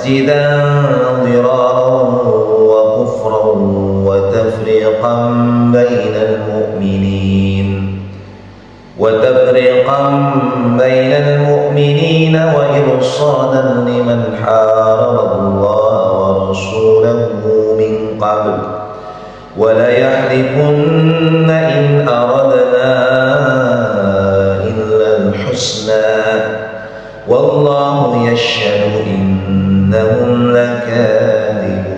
مسجدا ضرارا وكفرا وتفريقا بين المؤمنين وإرصادا لمن حارب الله ورسوله من قبل وليحلفن إن أردنا إلا الحسنى والله يشهد إنهم لكاذبون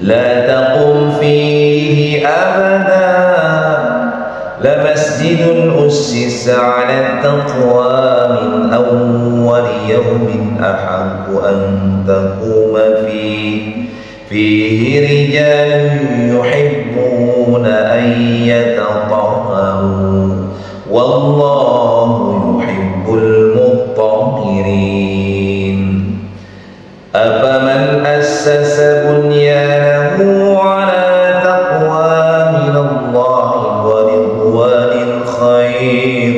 لا تقم فيه أبدا لمسجد أسس على التقوى من أول يوم أحق أن تقوم فيه رجال يحبون أن يتطهروا والله يحب المطهرين أفمن أسس بنيانه على تقوى من الله ورضوان خير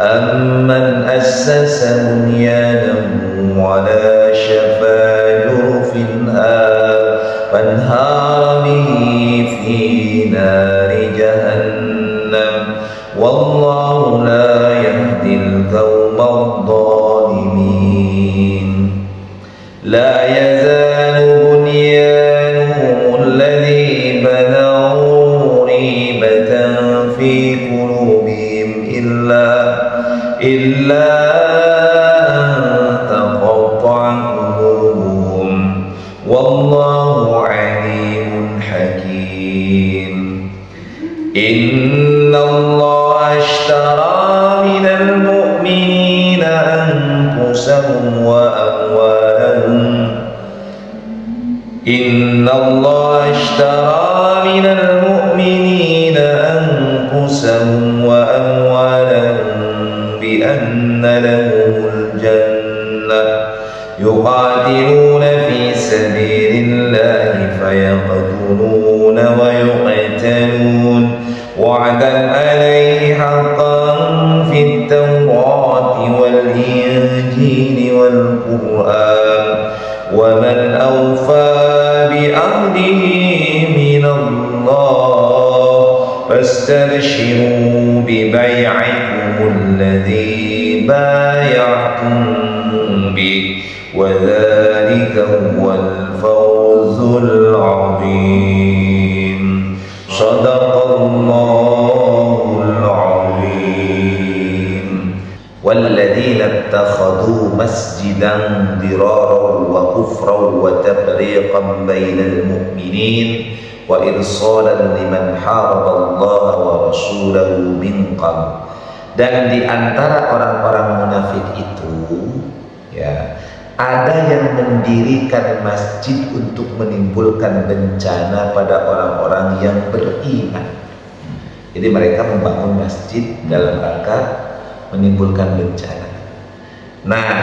أمن أسس بنيانه على شفا جرف فانهار به في نار جهنم والله لا يهدي القوم الظالمين لا يزال بنيانهم الذي بنوا ريبة في قلوبهم إلا أن تقطع قلوبهم والله عليم حكيم إن الله اشترى من المؤمنين أنفسهم وأموالهم إن الله اشترى من المؤمنين أنفسهم وأموالهم بأن لهم الجنة يقاتلون في سبيل الله فيقتلون ويقتلون وعدا عليه حقا في التوراة والإنجيل والقرآن ومن أوفى بعهده من الله فاستبشروا ببيعكم الذي بايعتم به وذلك هو الفوز العظيم صدق الله العظيم والذين اتخذوا مسجدا ضرارا وكفرا وتفريقا بين المؤمنين وإرصادا لمن حارب الله ورسوله من قبل. Dan di antara orang-orang munafik itu ya ada yang mendirikan masjid untuk menimbulkan bencana pada orang-orang yang beriman. Jadi mereka membangun masjid dalam rangka menimbulkan bencana. Nah,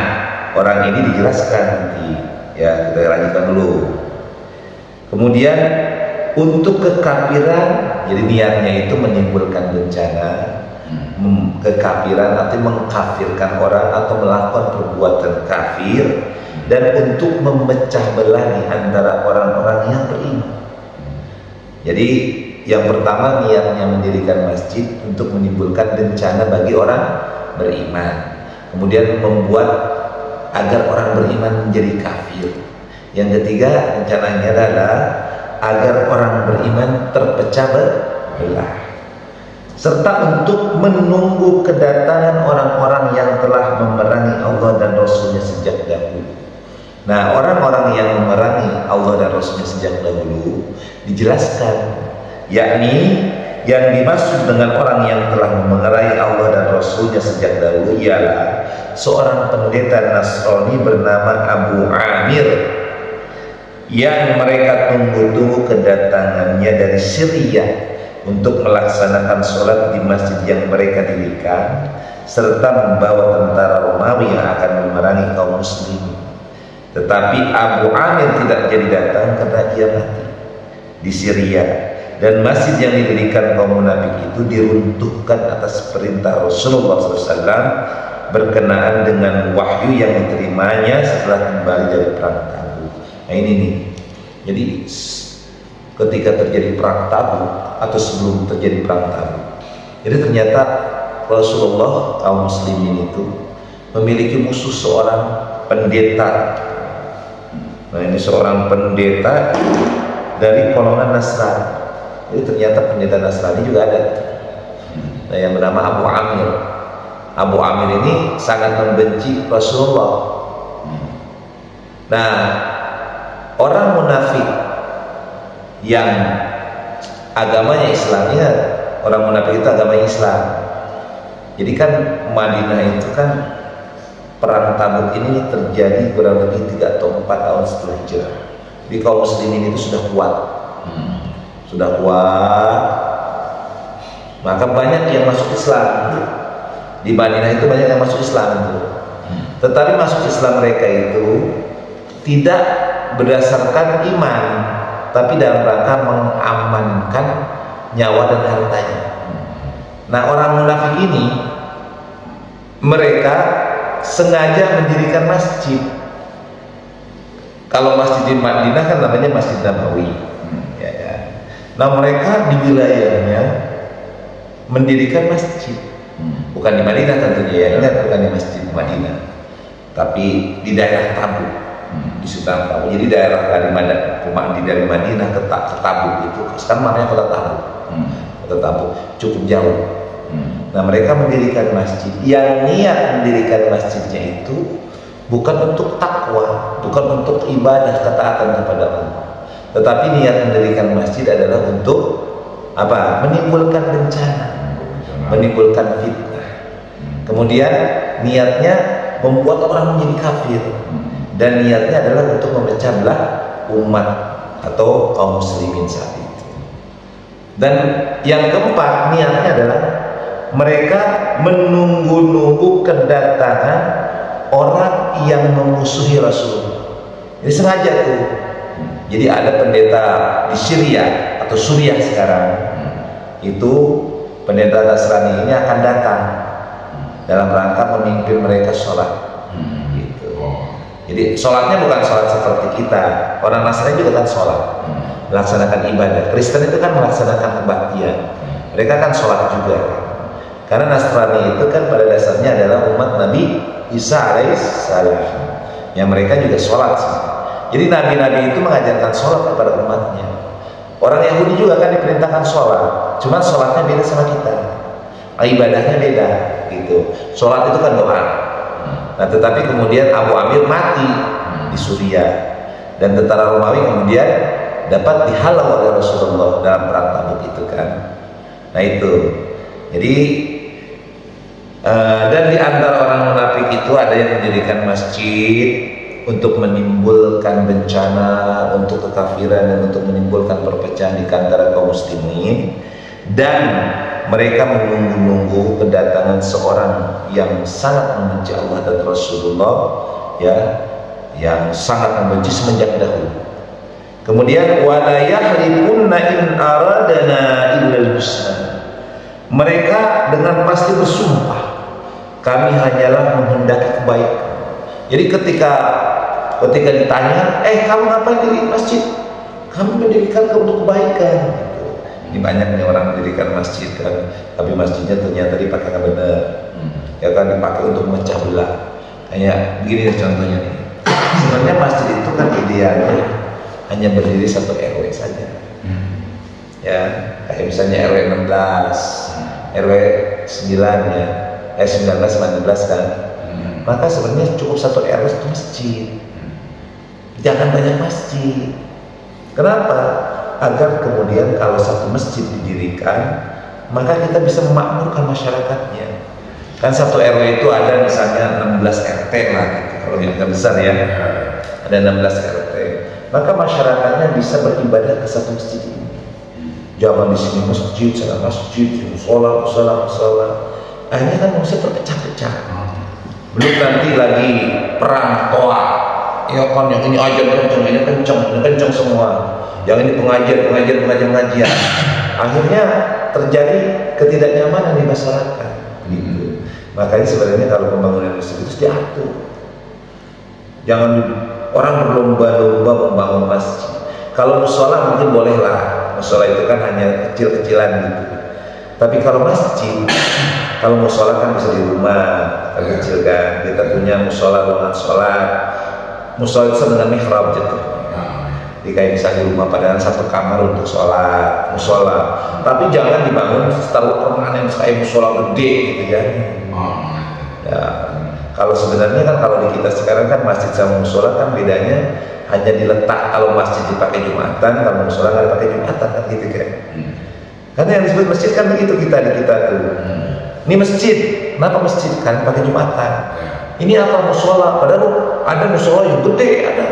orang ini dijelaskan nanti ya, kita lanjutkan dulu. Kemudian untuk kekafiran, jadi niatnya itu menimbulkan bencana, kekafiran atau mengkafirkan orang atau melakukan perbuatan kafir, dan untuk memecah belah di antara orang-orang yang beriman. Jadi yang pertama niatnya mendirikan masjid untuk menimbulkan bencana bagi orang beriman, kemudian membuat agar orang beriman menjadi kafir. Yang ketiga rencananya adalah agar orang beriman terpecah belah, serta untuk menunggu kedatangan orang-orang yang telah memerangi Allah dan Rasulnya sejak dahulu. Nah, orang-orang yang memerangi Allah dan Rasulnya sejak dahulu dijelaskan, yakni yang dimaksud dengan orang yang telah memerangi Allah dan Rasulnya sejak dahulu ialah seorang pendeta Nasrani bernama Abu Amir yang mereka tunggu-tunggu kedatangannya dari Syria untuk melaksanakan sholat di masjid yang mereka dirikan, serta membawa tentara Romawi yang akan memerangi kaum muslimin. Tetapi Abu Amir tidak jadi datang karena ia mati di Syria, dan masjid yang didirikan kaum munafik itu diruntuhkan atas perintah Rasulullah SAW berkenaan dengan wahyu yang diterimanya setelah kembali dari perang Tabuk. Nah ini nih, jadi ketika terjadi perang Tabuk atau sebelum terjadi perang Tabuk, jadi ternyata Rasulullah kaum muslimin itu memiliki musuh seorang pendeta. Nah ini seorang pendeta dari golongan Nasrani. Jadi ternyata pendeta Nasrani juga ada. Nah yang bernama Abu Amir. Abu Amir ini sangat membenci Rasulullah. Nah orang munafik yang agamanya Islam, ya orang munafik itu agamanya Islam. Jadi kan Madinah itu kan perang Tabuk ini terjadi kurang lebih 3 atau 4 tahun setelah hijrah. Jadi kaum muslimin itu sudah kuat, maka banyak yang masuk Islam. Di Madinah itu banyak yang masuk Islam itu. Tetapi masuk Islam mereka itu tidak berdasarkan iman, tapi dalam rangka mengamankan nyawa dan hartanya. Nah orang munafik ini mereka sengaja mendirikan masjid. Kalau masjid di Madinah kan namanya Masjid Nabawi. Nah mereka di wilayahnya mendirikan masjid, bukan di Madinah tentunya ya, ingat bukan di Masjid Madinah, tapi di daerah Tabuk, di sekitar Tabuk. Jadi daerah dari Madinah ke Tabuk itu sekarang namanya kota Tabuk. Kota Tabuk cukup jauh. Nah mereka mendirikan masjid. Yang niat mendirikan masjidnya itu bukan untuk takwa, bukan untuk ibadah ketaatan kepada Allah, tetapi niat mendirikan masjid adalah untuk apa? Menimbulkan bencana, menimbulkan fitnah. Kemudian niatnya membuat orang menjadi kafir, dan niatnya adalah untuk memecah belah umat atau kaum muslimin saat itu. Dan yang keempat, niatnya adalah mereka menunggu-nunggu kedatangan orang yang memusuhi Rasulullah. Jadi sengaja tuh. Jadi ada pendeta di Syria atau Suriah sekarang, itu pendeta Nasrani ini akan datang dalam rangka memimpin mereka sholat. Gitu. Jadi sholatnya bukan sholat seperti kita. Orang Nasrani juga kan sholat, melaksanakan ibadah. Kristen itu kan melaksanakan kebaktian. Mereka kan sholat juga. Karena Nasrani itu kan pada dasarnya adalah umat Nabi Isa alaihissalam, yang mereka juga sholat. Jadi nabi-nabi itu mengajarkan sholat kepada umatnya. Orang Yahudi juga kan diperintahkan sholat, cuman sholatnya beda sama kita, ibadahnya beda gitu. Sholat itu kan doa. Nah tetapi kemudian Abu Amir mati di Suriah, dan tentara Romawi kemudian dapat dihalau oleh Rasulullah dalam perang Tabuk itu kan. Nah itu jadi dan di antara orang munafik itu ada yang mendirikan masjid untuk menimbulkan bencana, untuk kekafiran, dan untuk menimbulkan perpecahan di antara kaum muslimin. Dan mereka menunggu-nunggu kedatangan seorang yang sangat membenci Allah dan Rasulullah, ya, yang sangat membenci semenjak dahulu. Kemudian wala yahlifunna in aradana illal husna. Mereka dengan pasti bersumpah, kami hanyalah menghendaki kebaikan. Jadi ketika ditanya, kamu ngapain di masjid? Kami mendirikan untuk kebaikan. Ini banyak nih orang mendirikan masjid kan, tapi masjidnya ternyata dipakai nggak benar. Ya kan, dipakai untuk memecah belah. Kayak begini contohnya nih. Sebenarnya masjid itu kan idealnya hanya berdiri satu RW saja. Ya, kayak misalnya RW 16, RW 9 ya, 19 kan. Maka sebenarnya cukup satu RW satu masjid. Jangan banyak masjid. Kenapa? Agar kemudian kalau satu masjid didirikan, maka kita bisa memakmurkan masyarakatnya. Kan satu RW itu ada misalnya 16 RT lah gitu, kalau yang agak besar ya, ada 16 RT. Maka masyarakatnya bisa beribadah ke satu masjid ini. Jangan di sini masjid, sana masjid, musola. Akhirnya kan manusia terpecah-pecah. Belum nanti lagi perang toa, ya kan, yang ini aja kenceng, ini kenceng semua. Yang ini pengajian. Akhirnya terjadi ketidaknyamanan di masyarakat. Gitu. Makanya sebenarnya kalau pembangunan masjid itu diatur. Jangan orang berlomba-lomba membangun masjid. Kalau musola mungkin bolehlah. Musola itu kan hanya kecil-kecilan gitu. Tapi kalau masjid, kalau musola kan bisa di rumah, kan kecil kan. Kita punya musola ruangan sholat. Musola itu dengan mihrab gitu. Jadi kayak bisa di rumah padahal satu kamar untuk sholat, musola. Tapi jangan dibangun setelah permanen kayak musola gede gitu ya. Ya, kalau sebenarnya kan kalau di kita sekarang kan masjid sama musola kan bedanya hanya diletak. Kalau masjid dipakai Jumatan, kalau musola nggak dipakai Jumatan kan gitu kan. Karena yang disebut masjid kan begitu kita di kita tuh. Ini masjid, kenapa masjid kan pakai Jumatan? Ini apa musola? Padahal ada musola yang gede ada,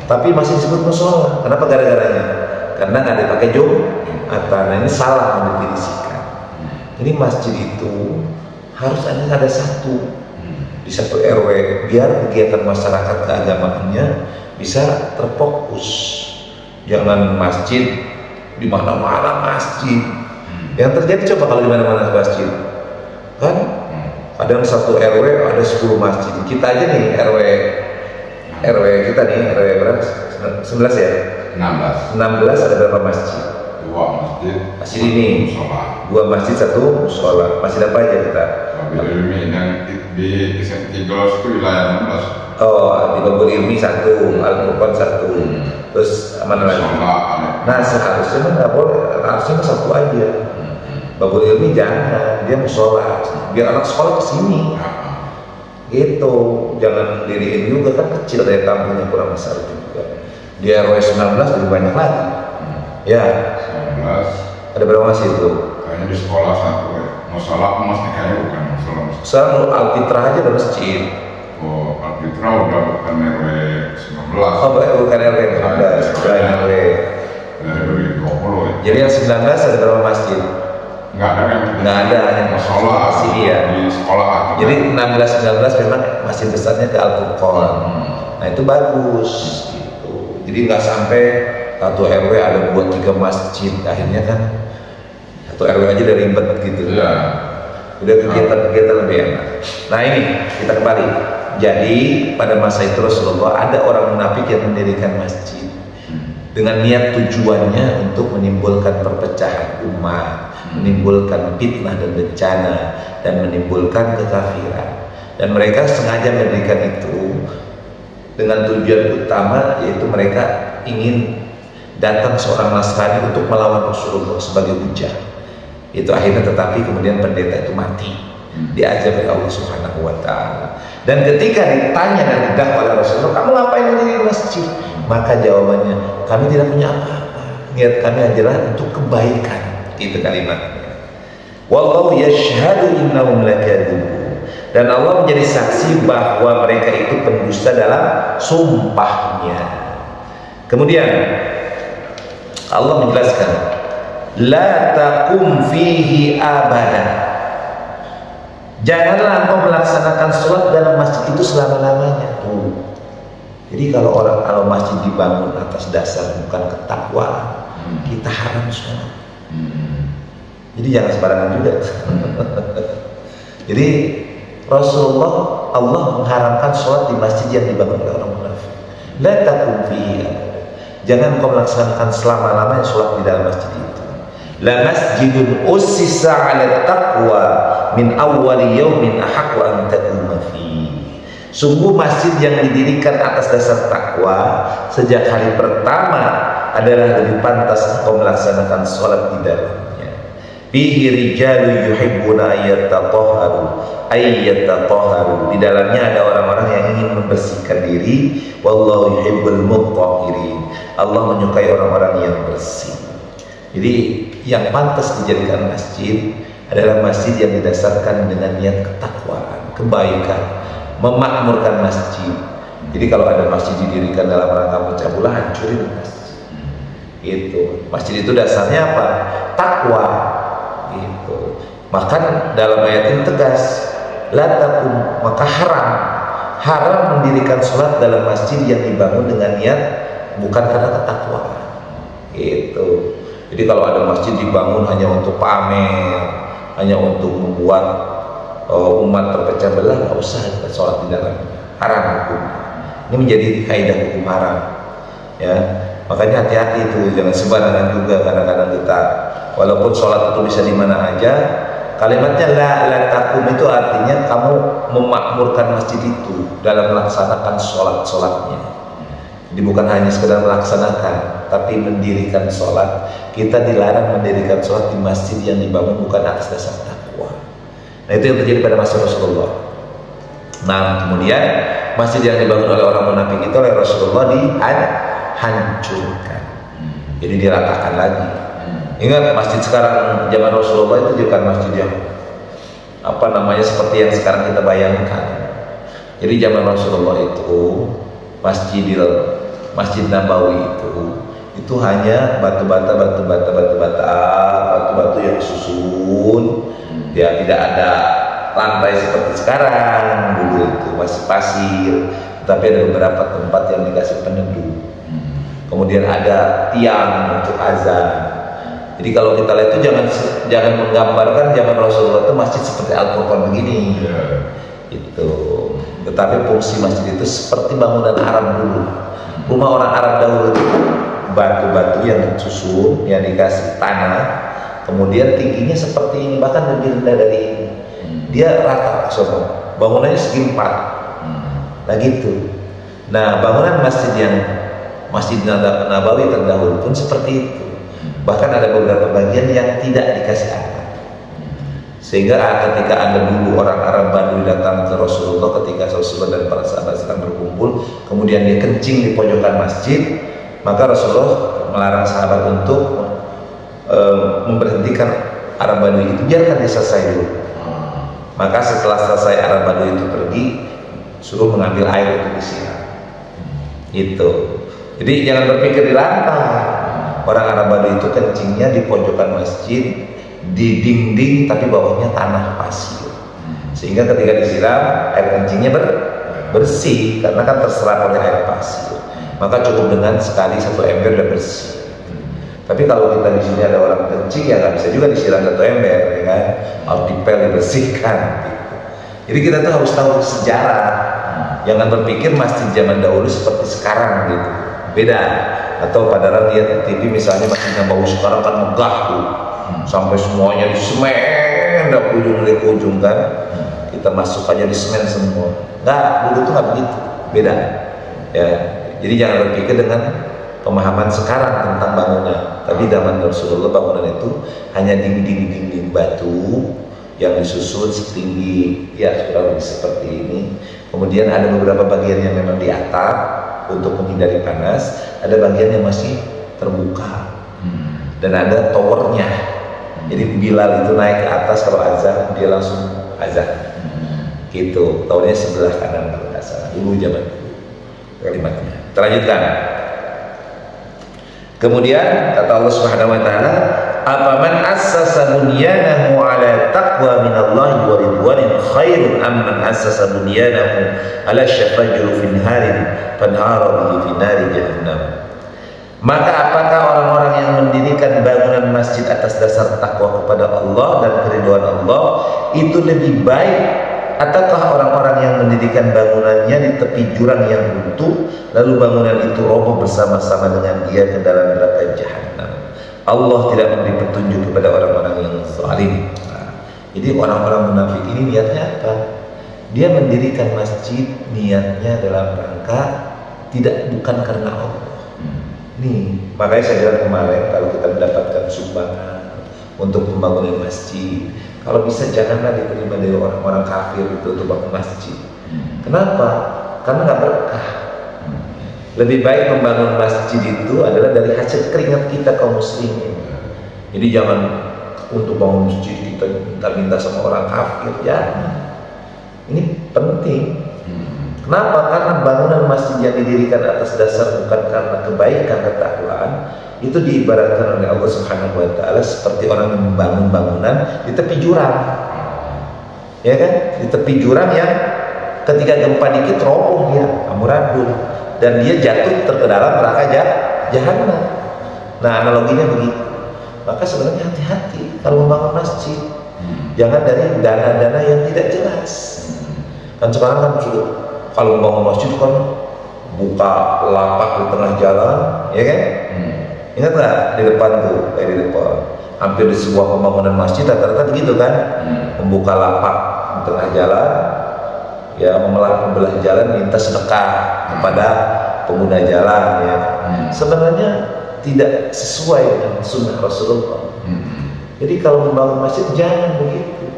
tapi masih disebut musola. Kenapa gara-garanya? Karena nggak dipakai Jumatan. Nah ini salah mendefinisikan. Ini masjid itu harus ada satu di satu RW biar kegiatan masyarakat keagamaannya bisa terfokus. Jangan masjid di mana-mana masjid. Yang terjadi coba kalau di mana-mana masjid, kan? Kadang satu RW ada 10 masjid. Kita aja nih RW kita nih RW berapa? 11 ya? 16 ada berapa masjid? 2 masjid ini musola. 2 masjid 1 musola. Masjid apa aja kita? Ilmi yang di Tiglos itu wilayah 16. Oh, di Babul Ilmi 1, Al-Qur'an 1, terus mana lagi? Nah seharusnya nggak boleh, harusnya 1 aja. Babul Ilmi jangan, dia musola, biar anak sekolah kesini. Gitu, jangan diriin juga kan kecil dari kampungnya kurang besar juga. Di RW 19 lebih banyak lagi. Ya. 19. Ada berapa masjid itu? Kayaknya di sekolah 1 ya. Musola masjid kayaknya bukan musola. Sekarang Al-Fitrah aja ada masjid. Oh, Al-Fitrah udah bukan RW 19. Oh, bukan RW 19, bukan RW. RW 20 ya. Jadi yang 19 ada berapa masjid? Nggak ada kan? Nggak ada, hanya musola ya. Di sekolah. Jadi 16-19 memang masjid besarnya ke Al-Qur'an. Nah itu bagus. Gitu. Jadi nggak sampai satu RW ada 2-3 masjid, akhirnya kan satu RW aja udah ribet gitu. Ya. Udah kegiatan lebih enak. Nah ini kita kembali. Jadi pada masa itu Rasulullah ada orang munafik yang mendirikan masjid dengan niat tujuannya untuk menimbulkan perpecahan umat, menimbulkan fitnah dan bencana, dan menimbulkan kekafiran. Dan mereka sengaja mendirikan itu dengan tujuan utama, yaitu mereka ingin datang seorang Nasrani untuk melawan Rasulullah sebagai hujah. Itu akhirnya tetapi kemudian pendeta itu mati, diajar oleh Allah Subhanahu wa Ta'ala. Dan ketika ditanya dan didakwa oleh Rasulullah, kamu ngapain mendirikan masjid? Maka jawabannya, kami tidak punya apa-apa, niat kami adalah untuk kebaikan. Itu kalimatnya. Wallahu yashhadu innahum lakadzibun. Dan Allah menjadi saksi bahwa mereka itu pendusta dalam sumpahnya. Kemudian Allah menjelaskan, la taqum fihi abada. Janganlah engkau melaksanakan sholat dalam masjid itu selama-lamanya. Tuh. Jadi kalau masjid dibangun atas dasar bukan ketakwaan, kita haram sholat. Jadi jangan sembarangan juga. Jadi Rasulullah, Allah mengharamkan sholat di masjid yang dibangun oleh orang munafik. La taqum fihi abada. Jangan kau melaksanakan selama-lamanya sholat di dalam masjid itu. La masjidun ussisa 'ala taqwa min awwali yaumin ahaqqu an taquma fi. Sungguh masjid yang didirikan atas dasar takwa sejak hari pertama adalah lebih pantas kau melaksanakan sholat di dalamnya. Fihi rijalu yuhibbuna ayyatatahharu. Di dalamnya ada orang-orang yang ingin membersihkan diri. Wallahu yuhibbul mutahhirin. Allah menyukai orang-orang yang bersih. Jadi yang pantas dijadikan masjid adalah masjid yang didasarkan dengan niat ketakwaan, kebaikan, memakmurkan masjid. Jadi kalau ada masjid didirikan dalam rangka pecah belah, hancurin masjid. Itu masjid itu dasarnya apa? Takwa. Gitu. Maka dalam ayat ini tegas, la taqum, maka haram mendirikan sholat dalam masjid yang dibangun dengan niat bukan karena ketakwaan. Gitu. Jadi kalau ada masjid dibangun hanya untuk pamer, hanya untuk membuat umat terpecah belah, nggak usah kita sholat di dalam, haram hukum. Ini menjadi kaidah hukum haram, ya. Makanya hati-hati itu, jangan sembarangan juga. Kadang-kadang kita walaupun sholat itu bisa di mana aja, kalimatnya la takum itu artinya kamu memakmurkan masjid itu dalam melaksanakan sholatnya. Jadi bukan hanya sekedar melaksanakan, tapi mendirikan sholat. Kita dilarang mendirikan sholat di masjid yang dibangun bukan atas dasar takwa. Nah, itu yang terjadi pada masa Rasulullah. Nah, kemudian masjid yang dibangun oleh orang munafik itu oleh Rasulullah dihancurkan. Jadi diratakan lagi. Ingat, masjid sekarang zaman Rasulullah itu bukan masjid yang seperti yang sekarang kita bayangkan. Jadi zaman Rasulullah itu Masjid Nabawi itu hanya batu-bata yang susun, ya, tidak ada lantai seperti sekarang. Dulu itu masih pasir, tapi ada beberapa tempat yang dikasih peneduh. Kemudian ada tiang untuk azan. Jadi kalau kita lihat itu jangan menggambarkan zaman Rasulullah itu masjid seperti Al-Qur'an begini. Itu. Tetapi fungsi masjid itu seperti bangunan Arab dulu. Rumah orang Arab dahulu itu batu-batu yang disusun, yang dikasih tanah, kemudian tingginya seperti ini, bahkan lebih rendah dari ini. Dia rata semua. Bangunannya segi 4. Nah gitu. Nah, bangunan Masjid Nabawi terdahulu pun seperti itu. Bahkan ada beberapa bagian yang tidak dikasih atap. Sehingga ketika ada dulu orang Arab Badui datang ke Rasulullah, ketika Rasulullah dan para sahabat sedang berkumpul, kemudian dia kencing di pojokan masjid, maka Rasulullah melarang sahabat untuk memberhentikan Arab Badui itu, biarkan dia selesai dulu. Maka setelah selesai Arab Badui itu pergi, suruh mengambil air untuk disiram. Itu. Jadi jangan berpikir di lantai. Orang Arab Badui itu kencingnya di pojokan masjid, di dinding, tapi bawahnya tanah pasir. Sehingga ketika disiram, air kencingnya bersih, karena kan terserap oleh air pasir. Maka cukup dengan sekali 1 ember udah bersih. Tapi kalau kita di sini ada orang kencing, ya nggak bisa juga disiram 1 ember, ya kan? Harus dipel, dibersihkan. Gitu. Jadi kita tuh harus tahu sejarah. Jangan berpikir masjid zaman dahulu seperti sekarang gitu. Beda. Atau padahal lihat di TV misalnya masjid Nabawi sekarang kan megah tuh. Sampai semuanya di semen, dari ujung ke ujung kan. Kita masuk aja di semen semua. Nggak, dulu tuh nggak begitu. Beda. Ya. Jadi jangan berpikir dengan pemahaman sekarang tentang bangunan. Tapi zaman Rasulullah bangunan itu hanya dinding batu yang disusun setinggi ya kurang lebih seperti ini. Kemudian ada beberapa bagian yang memang di atap untuk menghindari panas, ada bagian yang masih terbuka, dan ada towernya. Jadi Bilal itu naik ke atas kalau azan, dia langsung azan. Gitu, towernya sebelah kanan kalau nggak salah. Dulu zaman kalimatnya. Terlanjutkan. Kemudian kata Allah Subhanahu wa taala, "Afaman assasa bunyanahu 'ala taqwa minallahi wa ridwanin khairun amman assasa bunyanahu 'ala syafa jurufin harin fanhara bihi fi nari jahannam." Maka apakah orang-orang yang mendirikan bangunan masjid atas dasar takwa kepada Allah dan keridhaan Allah itu lebih baik, ataukah orang-orang yang mendirikan bangunannya di tepi jurang yang runtuh lalu bangunan itu roboh bersama-sama dengan dia ke dalam neraka jahanam? Allah tidak memberi petunjuk kepada orang-orang yang zalim. Nah, jadi orang-orang munafik ini niatnya apa? Dia mendirikan masjid niatnya dalam rangka bukan karena Allah. Nih, makanya saya bilang kemarin kalau kita mendapatkan sumbangan untuk pembangunan masjid, kalau bisa janganlah diterima dari orang-orang kafir itu untuk bangun masjid. Kenapa? Karena nggak berkah. Lebih baik membangun masjid itu adalah dari hasil keringat kita kaum muslimin. Jadi jangan untuk bangun masjid kita minta-minta sama orang kafir. Ya, ini penting. Kenapa? Karena bangunan masjid yang didirikan atas dasar bukan karena kebaikan ketakwaan itu diibaratkan oleh Allah Subhanahu wa taala seperti orang yang membangun bangunan di tepi jurang. Ya kan? Di tepi jurang yang ketika gempa dikit roboh dia, amburadul, dan dia jatuh ke dalam neraka jahanam. Nah, analoginya begitu. Maka sebenarnya hati-hati kalau membangun masjid. Jangan dari dana-dana yang tidak jelas. Kan sekarang kan sudah kalau bangun masjid kan buka lapak di tengah jalan, ya kan? Ingat nggak di depan tuh, kayak di depan, hampir di sebuah pembangunan masjid rata-rata begitu kan? Membuka lapak di tengah jalan, ya membelah jalan minta sedekah kepada pengguna jalan, ya. Sebenarnya tidak sesuai dengan sunnah Rasulullah. Jadi kalau membangun masjid jangan begitu.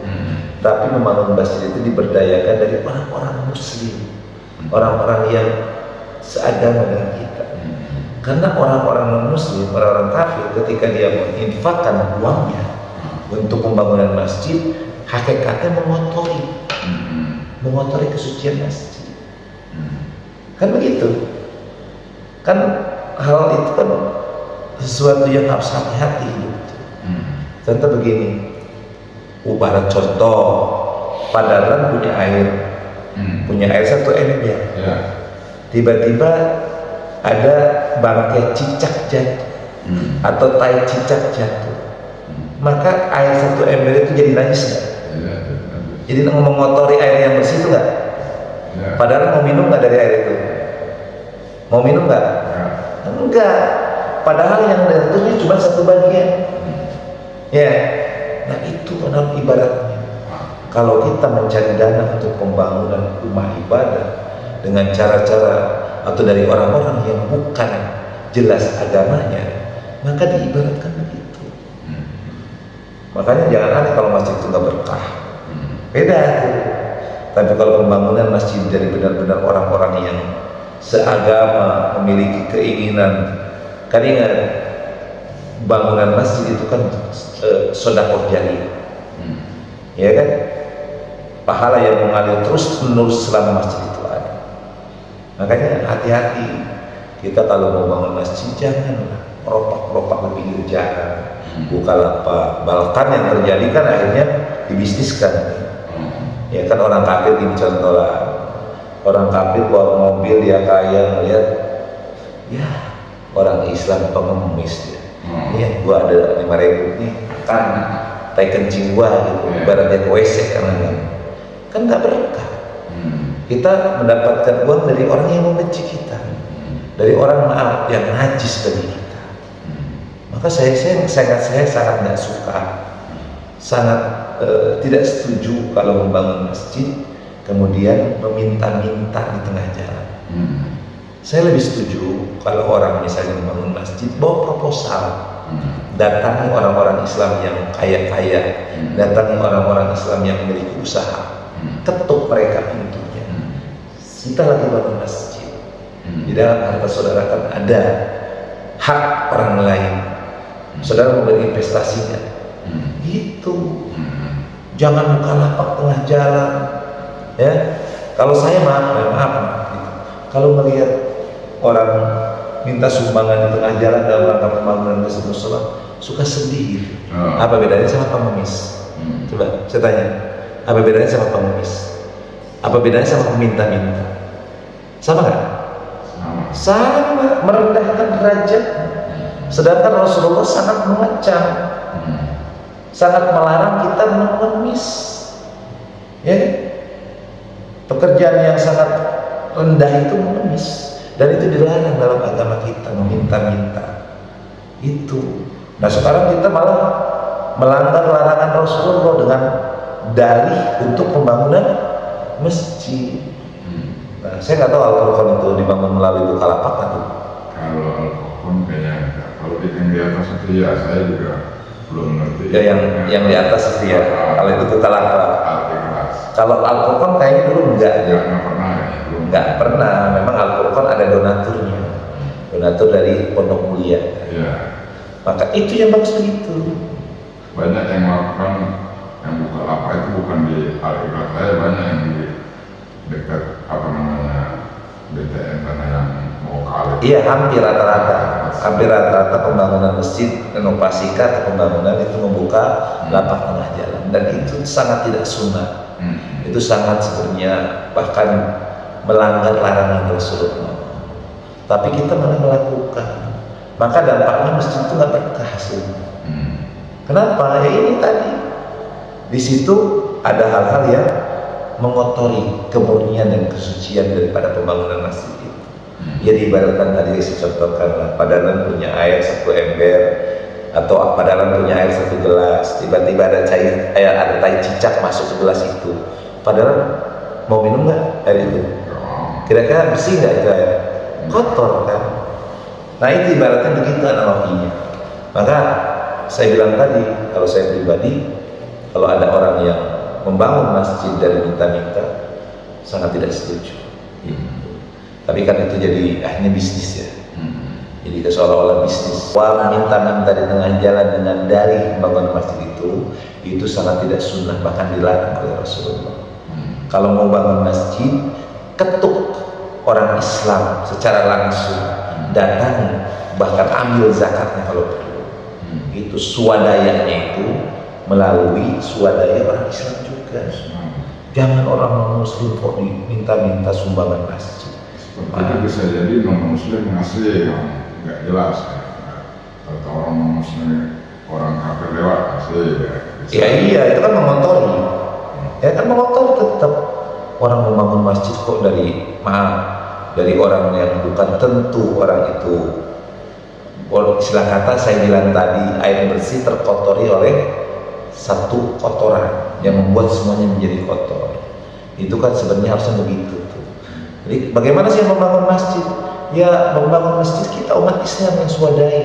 Tapi membangun masjid itu diberdayakan dari orang-orang muslim, orang-orang yang seagama dengan kita. Karena orang-orang non-muslim, orang-orang kafir, ketika dia menginfakkan uangnya untuk pembangunan masjid, hakikatnya mengotori kesucian masjid. Kan begitu. Kan hal itu kan sesuatu yang harus hati-hati gitu. Contoh begini, ibarat contoh, Padalarang punya air 1 ember. Tiba-tiba ada bangkai cicak jatuh atau tai cicak jatuh, maka air 1 ember itu jadi najis nggak? Jadi mengotori air yang bersih itu nggak? Padahal mau minum nggak dari air itu? Mau minum nggak? Enggak. Padahal yang jatuhnya cuma 1 bagian. Ya, nah itu benar ibaratnya. Kalau kita mencari dana untuk pembangunan rumah ibadah dengan cara-cara atau dari orang-orang yang bukan jelas agamanya, maka diibaratkan begitu. Makanya jangan aneh kalau masjid itu nggak berkah. Beda tuh. Tapi kalau pembangunan masjid dari benar-benar orang-orang yang seagama, memiliki keinginan, kan ingat bangunan masjid itu kan sedekah jariyah, ya kan? Pahala yang mengalir terus menerus selama masjid itu ada. Makanya hati-hati kita kalau mau bangun masjid, jangan meropak-ropak di pinggir jalan, buka lapak. Bahkan yang terjadi kan akhirnya dibisniskan. Ya kan orang kafir ini contoh lah. Orang kafir bawa mobil dia kaya, ngeliat ya orang Islam pengemis dia. Iya, gua ada 5.000 nih, kan tai kencing gua gitu, ibaratnya ke WC kan nggak berkah. Kita mendapatkan uang dari orang yang membenci kita, dari orang maaf yang najis bagi kita. Maka saya sangat nggak suka, sangat tidak setuju kalau membangun masjid kemudian meminta-minta di tengah jalan. Saya lebih setuju kalau orang misalnya membangun masjid bawa proposal, datangi orang-orang Islam yang kaya-kaya, datangi orang-orang Islam yang memiliki usaha, ketuk mereka pintunya. Kita lagi bangun masjid, di dalam harta saudara kan ada hak orang lain, saudara mau berinvestasinya, gitu. Jangan buka lapak tengah jalan, ya. Kalau saya maaf, gitu. Kalau melihat orang minta sumbangan di tengah jalan dalam rangka pembangunan masjid mushola, suka sedih gitu. Apa bedanya sama pengemis? Coba saya tanya, apa bedanya sama pengemis? Apa bedanya sama peminta-minta? Sama nggak? Sama, merendahkan derajat. Sedangkan Rasulullah sangat mengecam, sangat melarang kita mengemis. Ya, pekerjaan yang sangat rendah itu mengemis. Dan itu dilarang dalam agama kita, meminta-minta itu. Nah sekarang kita malah melanggar larangan Rasulullah dengan dalih untuk pembangunan masjid. Nah, saya nggak tahu Al-Qur'an itu dibangun melalui Bukalapak atau? Kalau Al-Qur'an kayaknya enggak. Kalau yang di atas itu ya saya juga belum ngerti. Ya yang di atas itu ya. Kalau itu Bukalapak. Kalau Al-Qur'an kayaknya dulu enggak. Nggak pernah ya. Nggak pernah, memang Al-Qur'an ada donaturnya, donatur dari Pondok Mulia. Ya. Maka itu yang bagus begitu. Banyak yang melakukan yang buka lapak itu bukan di Al-Ikhlas, saya banyak yang di dekat apa namanya BTN tanah yang mau kalah. Iya, hampir rata-rata pembangunan masjid, renovasi atau pembangunan itu membuka lapak tengah jalan, dan itu sangat tidak sunnah. Itu sangat sebenarnya bahkan melanggar larangan Rasulullah. Tapi kita malah melakukan, maka dampaknya masjid itu nggak berkah hasilnya. Kenapa? Ya ini tadi, Di situ ada hal-hal yang mengotori kemurnian dan kesucian daripada pembangunan masjid itu. Ya diibaratkan tadi saya contohkan, padahal punya air 1 ember atau padahal punya air 1 gelas, tiba-tiba ada tai cicak masuk ke gelas itu, padahal mau minum nggak air itu? Kira-kira bersih nggak itu air? Kotor kan? Nah itu ibaratnya begitu analoginya. Maka saya bilang tadi, kalau saya pribadi, kalau ada orang yang membangun masjid dari minta-minta, sangat tidak setuju. Tapi kan itu jadi akhirnya bisnis ya. Jadi seolah-olah bisnis. Wah, minta-minta di tengah jalan dengan dalih membangun masjid itu sangat tidak sunnah, bahkan dilarang oleh Rasulullah. Kalau mau bangun masjid, ketuk orang Islam secara langsung, datangi, bahkan ambil zakatnya kalau perlu. Itu swadayanya itu melalui swadaya orang Islam juga. Jangan orang non-muslim kok diminta-minta sumbangan masjid. Itu bisa jadi non-muslim ngasih yang nggak jelas ya. Atau orang non-muslim, orang kafir lewat ngasih ya. Iya, itu kan mengotori. Ya kan mengotori tetap. Orang membangun masjid kok dari orang yang bukan tentu orang itu. Istilah kata saya bilang tadi, air bersih terkotori oleh satu kotoran yang membuat semuanya menjadi kotor. Itu kan sebenarnya harusnya begitu tuh. Jadi bagaimana sih membangun masjid? Ya membangun masjid kita umat Islam yang swadaya.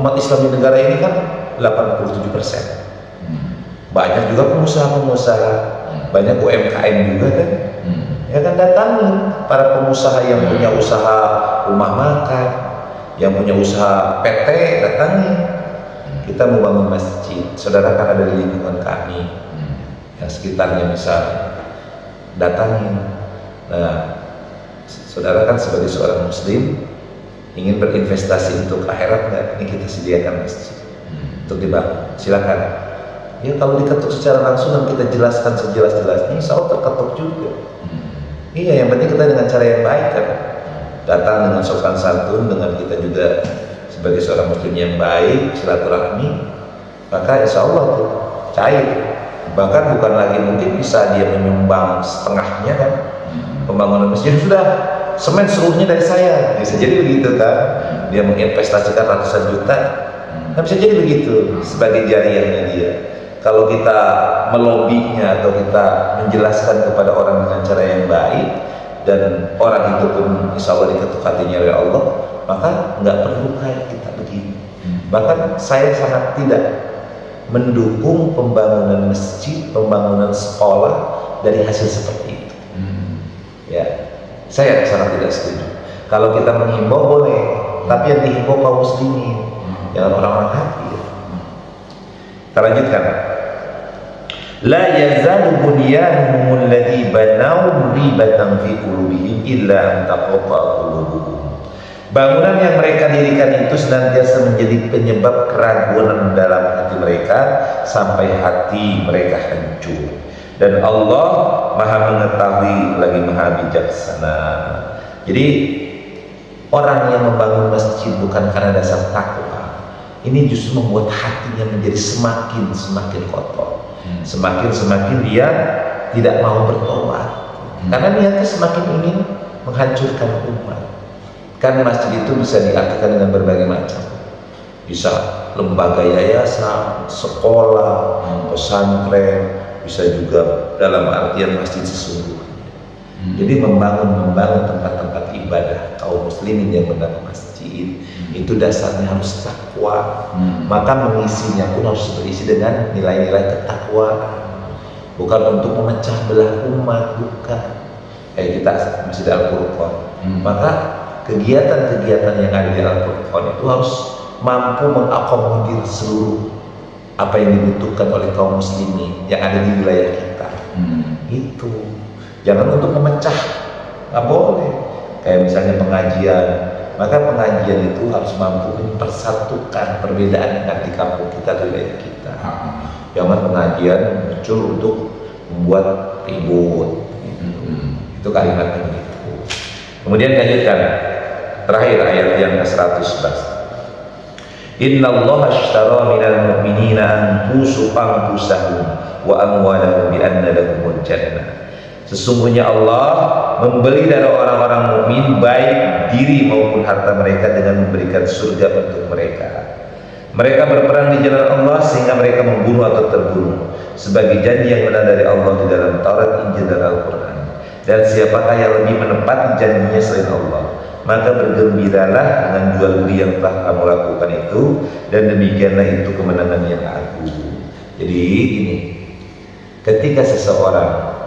Umat Islam di negara ini kan 87%. Banyak juga pengusaha-pengusaha, banyak UMKM juga kan. Ya kan datangi para pengusaha yang punya usaha rumah makan, yang punya usaha PT, datangi. Kita mau bangun masjid, saudara kan ada di lingkungan kami, yang sekitarnya misalnya, datangi. Nah, saudara kan sebagai seorang muslim ingin berinvestasi untuk akhirat nggak? Ini kita sediakan masjid untuk dibangun, silakan. Ya kalau diketuk secara langsung dan kita jelaskan sejelas-jelasnya, insya Allah terketuk juga. Iya, yang penting kita dengan cara yang baik kan, datang dengan sopan santun, dengan kita juga sebagai seorang muslim yang baik, silaturahmi, maka insya Allah tuh cair. Bahkan bukan lagi mungkin bisa dia menyumbang setengahnya kan, pembangunan masjid sudah semen seluruhnya dari saya, bisa jadi begitu kan. Dia menginvestasikan ratusan juta, nah bisa jadi begitu sebagai jariahnya dia. Kalau kita melobinya atau kita menjelaskan kepada orang dengan cara yang baik dan orang itu pun insya Allah diketuk hatinya oleh Allah, maka nggak perlu kayak kita begini. Bahkan saya sangat tidak mendukung pembangunan masjid, pembangunan sekolah dari hasil seperti itu. Ya, saya sangat tidak setuju. Kalau kita menghimbau boleh, tapi yang dihimbau kaum muslimin, jangan orang-orang kafir. Kita lanjutkan. La yazalu bunyanuhum alladhi banaw ribatan fi qulubihim illa an taqatta'a qulubuhum. Bangunan yang mereka dirikan itu senantiasa menjadi penyebab keraguan dalam hati mereka sampai hati mereka hancur. Dan Allah Maha mengetahui lagi Maha bijaksana. Jadi orang yang membangun masjid bukan karena dasar takwa, ini justru membuat hatinya menjadi semakin kotor. Semakin dia tidak mau bertobat, karena niatnya semakin ingin menghancurkan umat. Kan masjid itu bisa diartikan dengan berbagai macam, bisa lembaga yayasan, sekolah, pesantren, bisa juga dalam artian masjid sesungguhnya. Jadi membangun tempat-tempat ibadah kaum muslimin yang bernama masjid itu dasarnya harus takwa. Maka mengisinya pun harus berisi dengan nilai-nilai ketakwaan, bukan untuk memecah belah umat, bukan. Kayak kita Masjid Al-Furqan, maka kegiatan-kegiatan yang ada di Al-Furqan itu harus mampu mengakomodir seluruh apa yang dibutuhkan oleh kaum muslimin yang ada di wilayah kita. Itu jangan untuk memecah, nggak boleh. Kayak misalnya pengajian, maka pengajian itu harus mampu mempersatukan perbedaan yang ada di kampung kita, di wilayah kita. Jangan pengajian muncul untuk membuat ribut. Itu kalimatnya begitu. Kemudian lanjutkan terakhir ayat yang ke-111. Innallaha ashtara minal mu'minina anfusahum wa amwalahum bi anna lahumul jannah. Sesungguhnya Allah membeli dari orang-orang mukmin baik diri maupun harta mereka dengan memberikan surga untuk mereka. Mereka berperang di jalan Allah sehingga mereka membunuh atau terbunuh sebagai janji yang benar dari Allah di dalam Taurat, Injil dan Al-Quran. Dan siapakah yang lebih menepati janjinya selain Allah, maka bergembiralah dengan jual beli yang telah kamu lakukan itu, dan demikianlah itu kemenangan yang agung. Jadi ini, ketika seseorang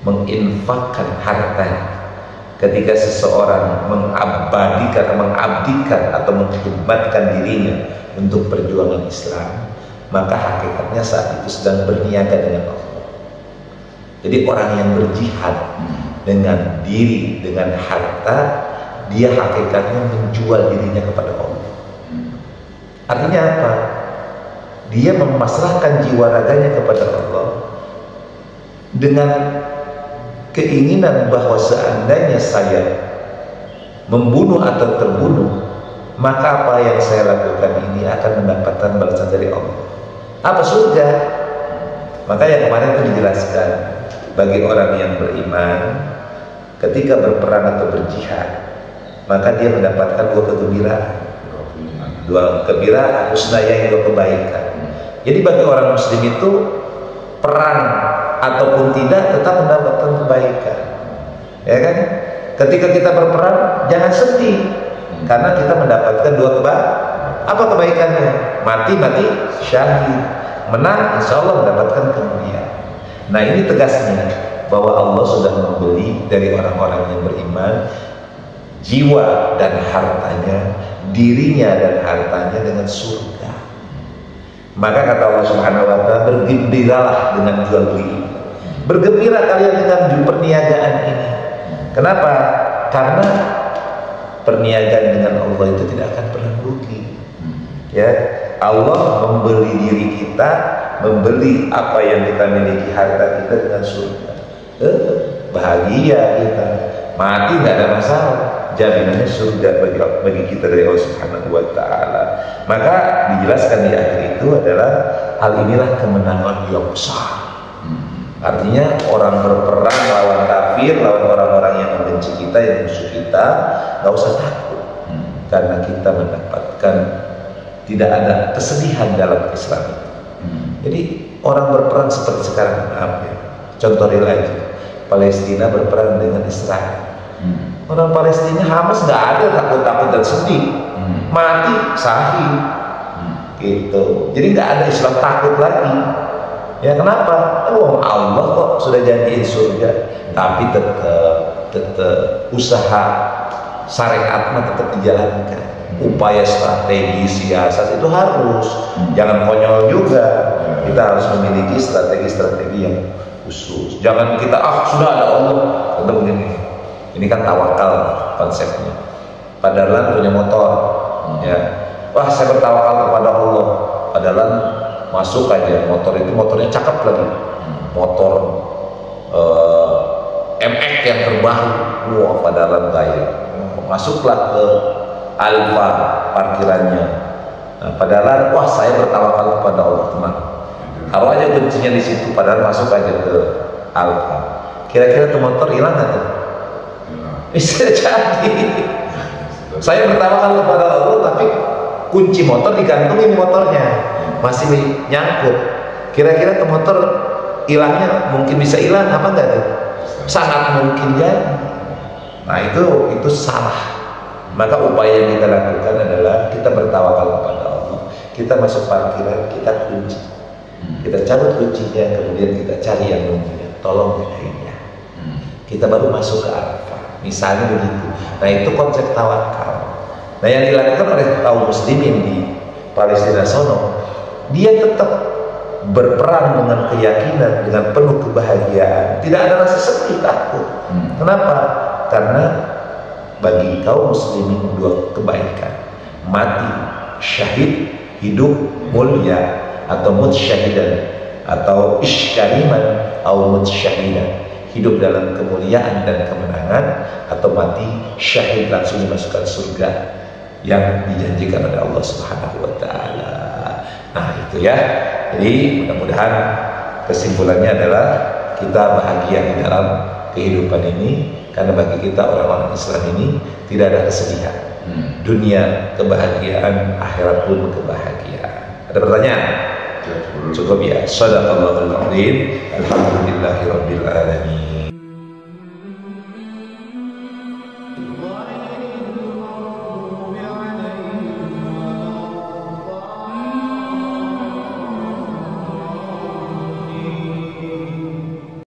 menginfakkan harta, ketika seseorang mengabdikan atau mengkhidmatkan dirinya untuk perjuangan Islam, maka hakikatnya saat itu sedang berniaga dengan Allah. Jadi orang yang berjihad dengan diri, dengan harta, dia hakikatnya menjual dirinya kepada Allah. Artinya apa? Dia memasrahkan jiwa raganya kepada Allah dengan keinginan bahwa seandainya saya membunuh atau terbunuh, maka apa yang saya lakukan ini akan mendapatkan balasan dari Allah. Apa? Surga. Maka yang kemarin itu dijelaskan, bagi orang yang beriman ketika berperang atau berjihad, maka dia mendapatkan dua kegembiraan, husnaya, dua kebaikan. Jadi bagi orang muslim itu perang ataupun tidak tetap mendapatkan kebaikan, ya kan? Ketika kita berperang jangan sedih, karena kita mendapatkan dua kebaikan. Apa kebaikannya? Mati syahid, menang insya Allah mendapatkan kemuliaan. Nah ini tegasnya bahwa Allah sudah membeli dari orang-orang yang beriman jiwa dan hartanya, dirinya dan hartanya dengan surga. Maka kata Allah Subhanahu wa Ta'ala, bergembiralah dengan jual beli ini. Bergembira kalian dengan perniagaan ini. Kenapa? Karena perniagaan dengan Allah itu tidak akan pernah rugi. Ya, Allah membeli diri kita, membeli apa yang kita miliki, harta kita dengan surga. Bahagia kita, mati nggak ada masalah, jaminannya surga bagi kita dari Allah Subhanahu wa Ta'ala. Maka dijelaskan di akhir itu adalah hal inilah kemenangan yang besar. Artinya orang berperang lawan kafir, lawan orang-orang yang membenci kita, yang musuh kita, nggak usah takut, karena kita mendapatkan tidak ada kesedihan dalam Islam itu. Jadi orang berperang seperti sekarang, contoh real aja, Palestina berperang dengan Israel. Orang Palestina, Hamas nggak ada takut-takut dan sedih, mati sahih, gitu. Jadi nggak ada Islam takut lagi. Ya kenapa? Oh Allah kok sudah janjiin surga, tapi tetap usaha syariatnya tetap dijalankan. Upaya strategi siasat itu harus, jangan konyol juga. Kita harus memiliki strategi-strategi yang khusus. Jangan kita sudah ada Allah, kita begini. Ini kan tawakal konsepnya. Padahal punya motor, ya. Wah saya bertawakal kepada Allah. Padahal masuk aja motor itu, motornya cakep lagi, motor MX yang terbaru. Wah padahal gaya. Masuklah ke Alfa parkirannya. Nah, padahal wah saya bertawakal kepada Allah, teman. Taruh aja kuncinya di situ, padahal masuk aja ke Alfa. Kira-kira tuh motor hilang nggak tuh? Bisa jadi. Saya bertawakal kepada Allah, tapi kunci motor digantungin motornya, masih nyangkut. Kira-kira tuh motor hilangnya mungkin bisa hilang apa enggak tuh? Sangat mungkin jadi. Nah itu salah. Maka upaya yang kita lakukan adalah kita bertawakal kepada Allah. Kita masuk parkiran, kita kunci, kita cabut kuncinya, kemudian kita cari yang punya, tolong jagainnya. Kita baru masuk ke Arafah, misalnya begitu. Nah itu konsep tawakal. Nah yang dilakukan oleh kaum muslimin di Palestina sono, dia tetap berperang dengan keyakinan, dengan penuh kebahagiaan, tidak ada rasa sedih, takut. Kenapa? Karena bagi kaum muslimin dua kebaikan, mati syahid, hidup mulia, atau mut syahidan, atau isyariman atau mut syahidan, hidup dalam kemuliaan dan kemenangan, atau mati syahid langsung dimasukkan surga. yang dijanjikan oleh Allah Subhanahu wa taala. Nah, itu ya. Jadi mudah-mudahan kesimpulannya adalah kita bahagia di dalam kehidupan ini, karena bagi kita orang-orang Islam ini tidak ada kesedihan. Dunia kebahagiaan, akhirat pun kebahagiaan. Ada pertanyaan? Cukup ya. Shadaqallahul azim. Alhamdulillahirabbil alamin.